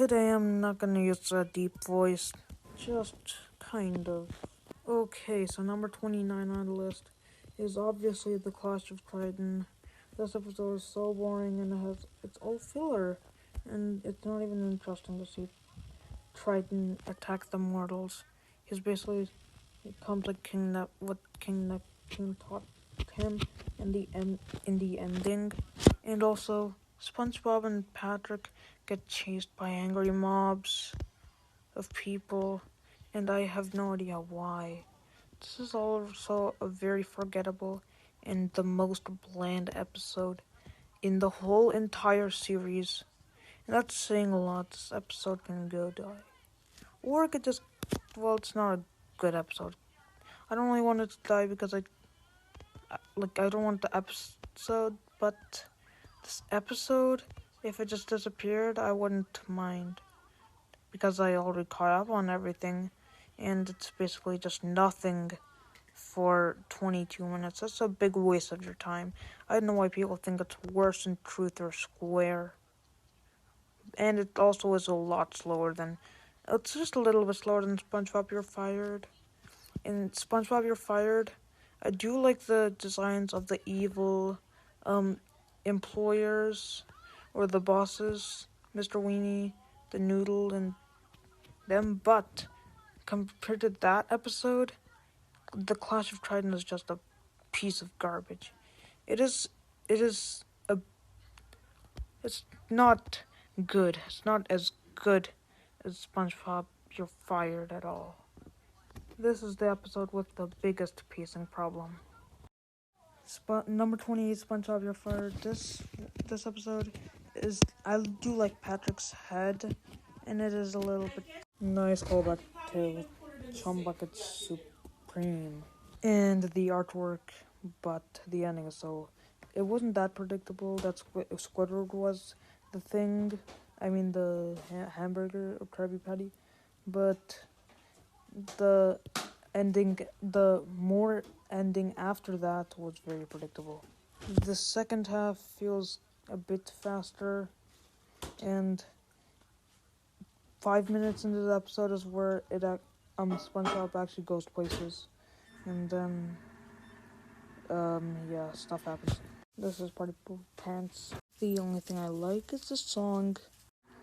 Today I'm not gonna use a deep voice, just kind of. Okay, so number 29 on the list is obviously the Clash of Triton. This episode is so boring and it's all filler, and it's not even interesting to see Triton attack the mortals. He's basically comes like King Neptune taught him in the ending, and also SpongeBob and Patrick get chased by angry mobs of people, and I have no idea why. This is also a very forgettable and the most bland episode in the whole entire series. And that's saying a lot. This episode can go die. Or it could just, well, it's not a good episode. I don't really want it to die because I don't want the episode, but this episode, if it just disappeared, I wouldn't mind. Because I already caught up on everything, and it's basically just nothing for 22 minutes. That's a big waste of your time. I don't know why people think it's worse than Truth or Square. And it also is a lot slower than... It's just a little bit slower than SpongeBob You're Fired. In SpongeBob You're Fired, I do like the designs of the evil employers or the bosses, Mr. Weenie, the Noodle, and them, but compared to that episode, the Clash of Triton is just a piece of garbage. It's not good. It's not as good as SpongeBob You're Fired at all. This is the episode with the biggest pacing problem. Number 28, SpongeBob You're Fired. This episode is, I do like Patrick's head, and it is a little bit nice callback to Chum Bucket Supreme. And the artwork, but the ending is so... It wasn't that predictable. That's what Squidward was the thing. I mean the hamburger or Krabby Patty. But the more ending after that was very predictable. The second half feels a bit faster, and 5 minutes into the episode is where SpongeBob actually goes places, and then stuff happens. This is Party Pants. The only thing I like is the song.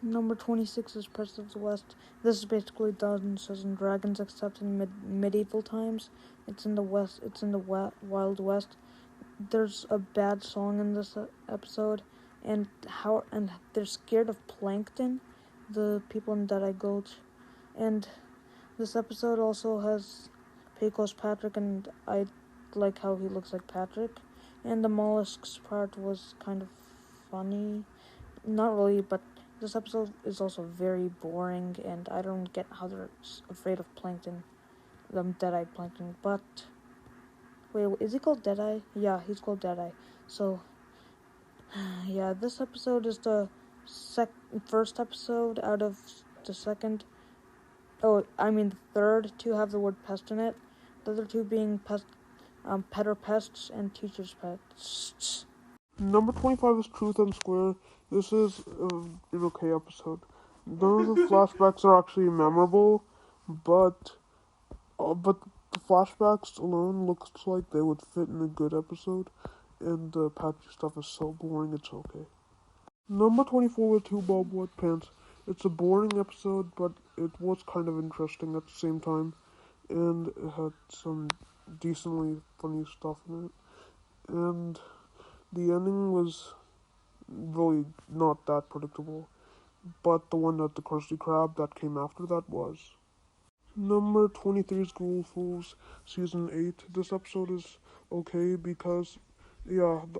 Number 26 is President's West. This is basically Dungeons and Dragons except in medieval times. It's in the West. It's in the Wild West. There's a bad song in this episode, and they're scared of plankton, the people in Deadeye Gulch, and this episode also has Pecos Patrick, and I like how he looks like Patrick, and the mollusks part was kind of funny. Not really, but this episode is also very boring, and I don't get how they're afraid of plankton, Deadeye plankton, but... Wait, is he called Deadeye? Yeah, he's called Deadeye. So, yeah, this episode is the first episode out of the second... the third to have the word pest in it. The other two being petter pests and teacher's pets. Number 25 is Truth and Square. This is an okay episode. None of the flashbacks are actually memorable, but the flashbacks alone looks like they would fit in a good episode, and the patchy stuff is so boring it's okay. Number 24 was Two Bob Wet Pants. It's a boring episode, but it was kind of interesting at the same time, and it had some decently funny stuff in it, and the ending was really not that predictable, but the one at the Krusty Krab that came after that was. Number 23 is Ghoul Fools, Season 8. This episode is okay because,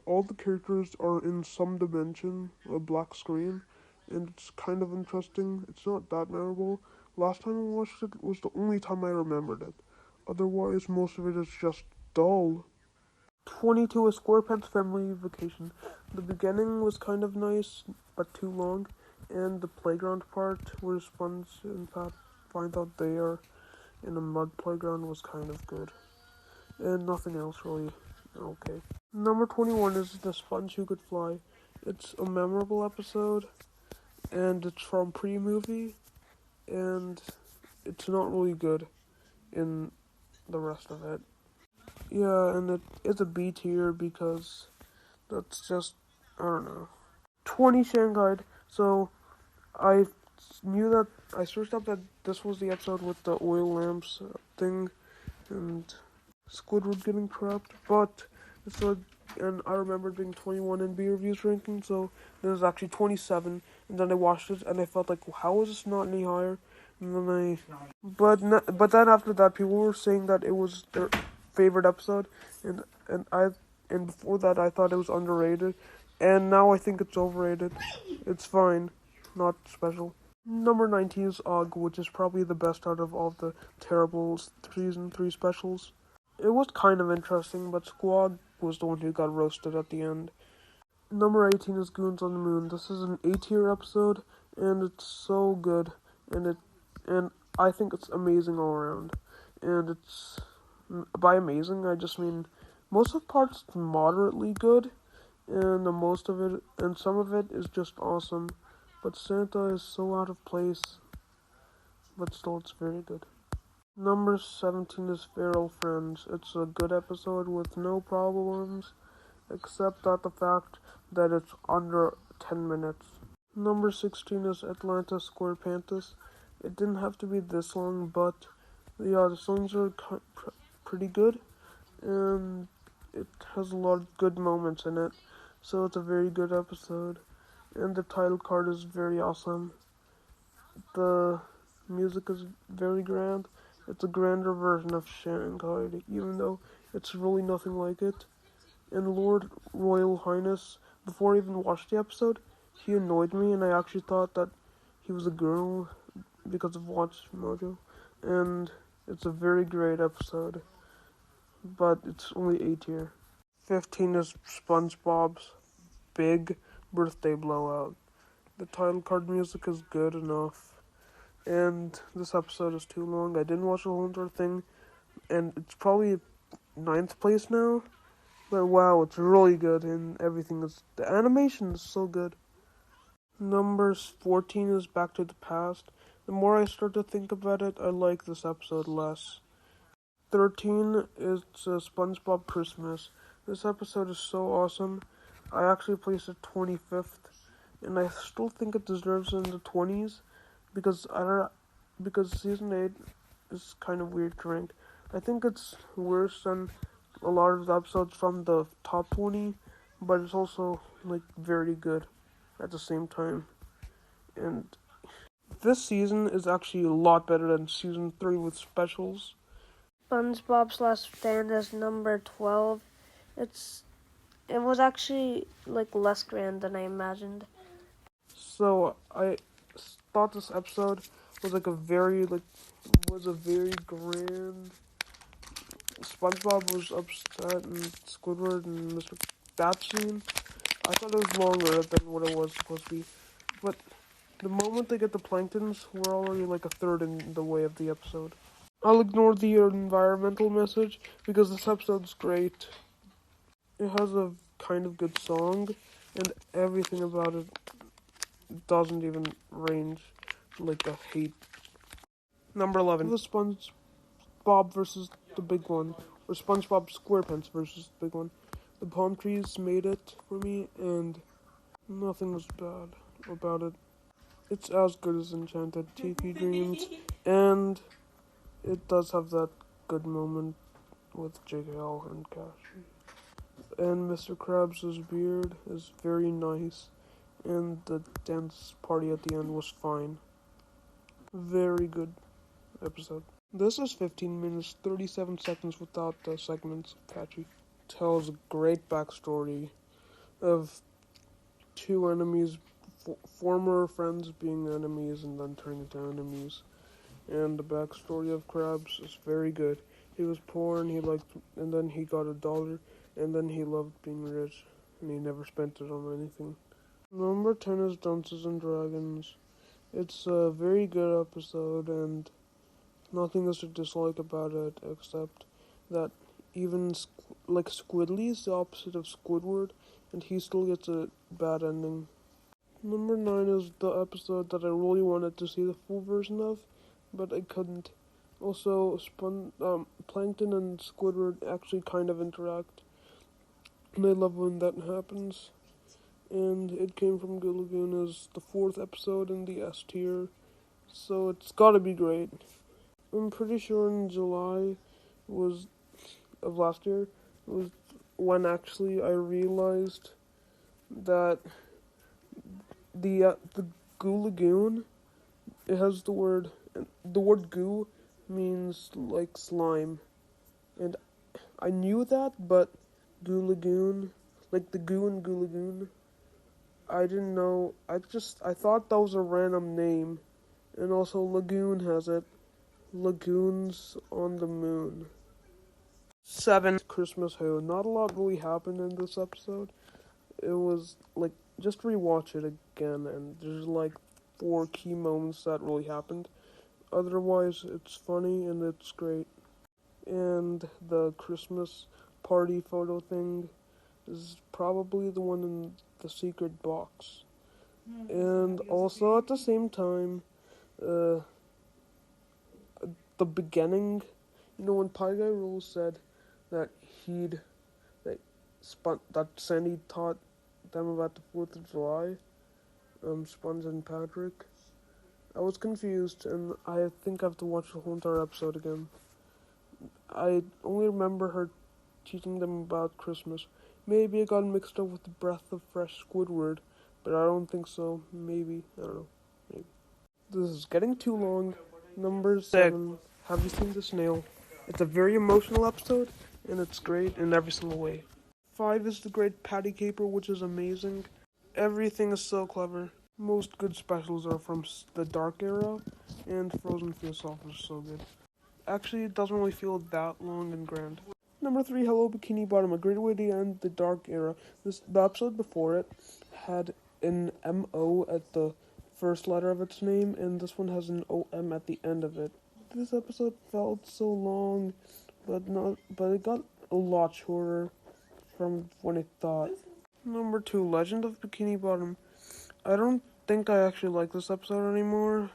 all the characters are in some dimension, a black screen, and it's kind of interesting. It's not that memorable. Last time I watched it was the only time I remembered it. Otherwise, most of it is just dull. 22 is SquarePants Family Vacation. The beginning was kind of nice, but too long, and the playground part where Sponge and Pat find out they are in a mud playground was kind of good. And nothing else really okay. Number 21 is The Sponge Who Could Fly. It's a memorable episode, and it's from Pre-Movie, and it's not really good in the rest of it. Yeah, and it is a B tier because that's just, I don't know. 20 Shanghai. So I knew that, I searched up that this was the episode with the oil lamps thing and Squidward getting trapped, but so, and I remembered being 21 in B reviews ranking, so there was actually 27, and then I watched it and I felt like, how is this not any higher? And then but then after that, people were saying that it was their favorite episode, and I and before that I thought it was underrated, and now I think it's overrated. It's fine, not special. Number 19 is Og, which is probably the best out of all the terrible season 3 specials. It was kind of interesting, but Squad was the one who got roasted at the end. Number 18 is Goons on the Moon. This is an A-tier episode, and it's so good, and I think it's amazing all around. And it's, by amazing, I just mean most of the parts moderately good, and some of it is just awesome. But Santa is so out of place, but still it's very good. Number 17 is Feral Friends. It's a good episode with no problems, except that the fact that it's under 10 minutes. Number 16 is Atlanta SquarePantis. It didn't have to be this long, but yeah, the songs are pretty good, and it has a lot of good moments in it, so it's a very good episode. And the title card is very awesome. The music is very grand. It's a grander version of Shanghai, even though it's really nothing like it. And Lord Royal Highness, before I even watched the episode, he annoyed me, and I actually thought that he was a girl because of Watch Mojo. And it's a very great episode, but it's only A tier. 15 is SpongeBob's Big Birthday Blowout. The title card music is good enough. And this episode is too long. I didn't watch the whole entire thing, and it's probably 9th place now. But wow, it's really good, and everything is. The animation is so good. Number 14 is Back to the Past. The more I start to think about it, I like this episode less. 13 is SpongeBob Christmas. This episode is so awesome. I actually placed it 25th, and I still think it deserves in the 20s because season 8 is kind of weird to rank. I think it's worse than a lot of the episodes from the top 20, but it's also like very good at the same time. And this season is actually a lot better than season 3 with specials. SpongeBob's Last Stand is number 12. It was actually like less grand than I imagined. So I thought this episode was a very grand. SpongeBob was upset and Squidward and Mr. That scene, I thought it was longer than what it was supposed to be. But the moment they get the planktons, we're already like a third in the way of the episode. I'll ignore the environmental message because this episode's great. It has a kind of good song, and everything about it doesn't even range like a hate. Number 11. The SpongeBob versus the big one, or SpongeBob SquarePants versus the big one. The palm trees made it for me, and nothing was bad about it. It's as good as Enchanted Tiki Dreams, and it does have that good moment with JKL and Cash. And Mr. Krabs' beard is very nice, and the dance party at the end was fine. Very good episode. This is 15 minutes, 37 seconds without the segments of Catchy. Tells a great backstory of two enemies, former friends being enemies and then turning into enemies. And the backstory of Krabs is very good. He was poor and then he got $1, and then he loved being rich, and he never spent it on anything. Number 10 is Dungeons and Dragons. It's a very good episode, and nothing is to dislike about it except that even Squidly is the opposite of Squidward, and he still gets a bad ending. Number 9 is the episode that I really wanted to see the full version of, but I couldn't. Also, Plankton and Squidward actually kind of interact, and I love when that happens. And it came from Good Lagoon as the 4th episode in the S tier, so it's gotta be great. I'm pretty sure in July was of last year was when actually I realized that the Goo Lagoon, it has the word goo means like slime, and I knew that, but Goo Lagoon, like the goo in Goo Lagoon, I didn't know. I thought that was a random name, and also Lagoon has it. Lagoons on the Moon. 7. Christmas Who. Not a lot really happened in this episode. It was like, just rewatch it again, and there's like 4 key moments that really happened. Otherwise, it's funny and it's great. And the Christmas party photo thing is probably the one in the secret box. And also at the same time, uh, the beginning, when Pie Guy Rule said that that Sandy taught them about the 4th of July, Sponge and Patrick, I was confused, and I think I have to watch the whole entire episode again. I only remember her teaching them about Christmas. Maybe I got mixed up with the Breath of Fresh Squidward, but I don't think so. Maybe. I don't know. Maybe. This is getting too long. Number 7. Have you seen the snail? It's a very emotional episode, and it's great in every single way. 5 is the Great Patty Caper, which is amazing. Everything is so clever. Most good specials are from the Dark Era, and Frozen Face Off is so good. Actually, it doesn't really feel that long and grand. Number 3, Hello Bikini Bottom, a great way to end the Dark Era. The episode before it had an M-O at the first letter of its name, and this one has an O-M at the end of it. This episode felt so long, but it got a lot shorter from what I thought. Number 2, Legend of Bikini Bottom. I don't think I actually like this episode anymore.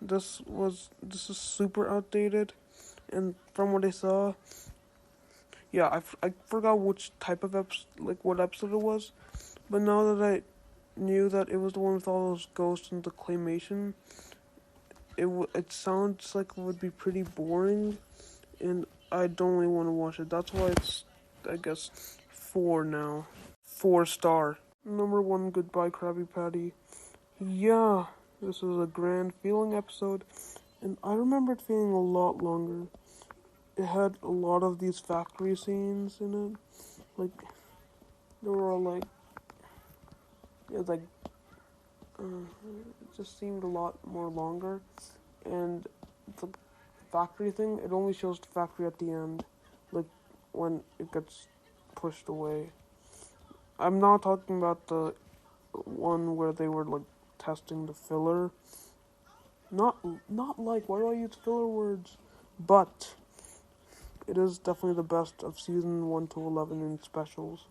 This is super outdated, and from what I saw, yeah, I forgot which type of what episode it was, but now that I knew that it was the one with all those ghosts and the claymation, it sounds like it would be pretty boring, and I don't really want to watch it. That's why it's, I guess, 4 now. 4-star. Number 1, Goodbye Krabby Patty. Yeah, this was a grand feeling episode, and I remember it feeling a lot longer. It had a lot of these factory scenes in it. Like, they were all like, it just seemed a lot more longer. And the factory thing, it only shows the factory at the end, like when it gets pushed away. I'm not talking about the one where they were like testing the filler. Not like, why do I use filler words? But it is definitely the best of season 1 to 11 in specials.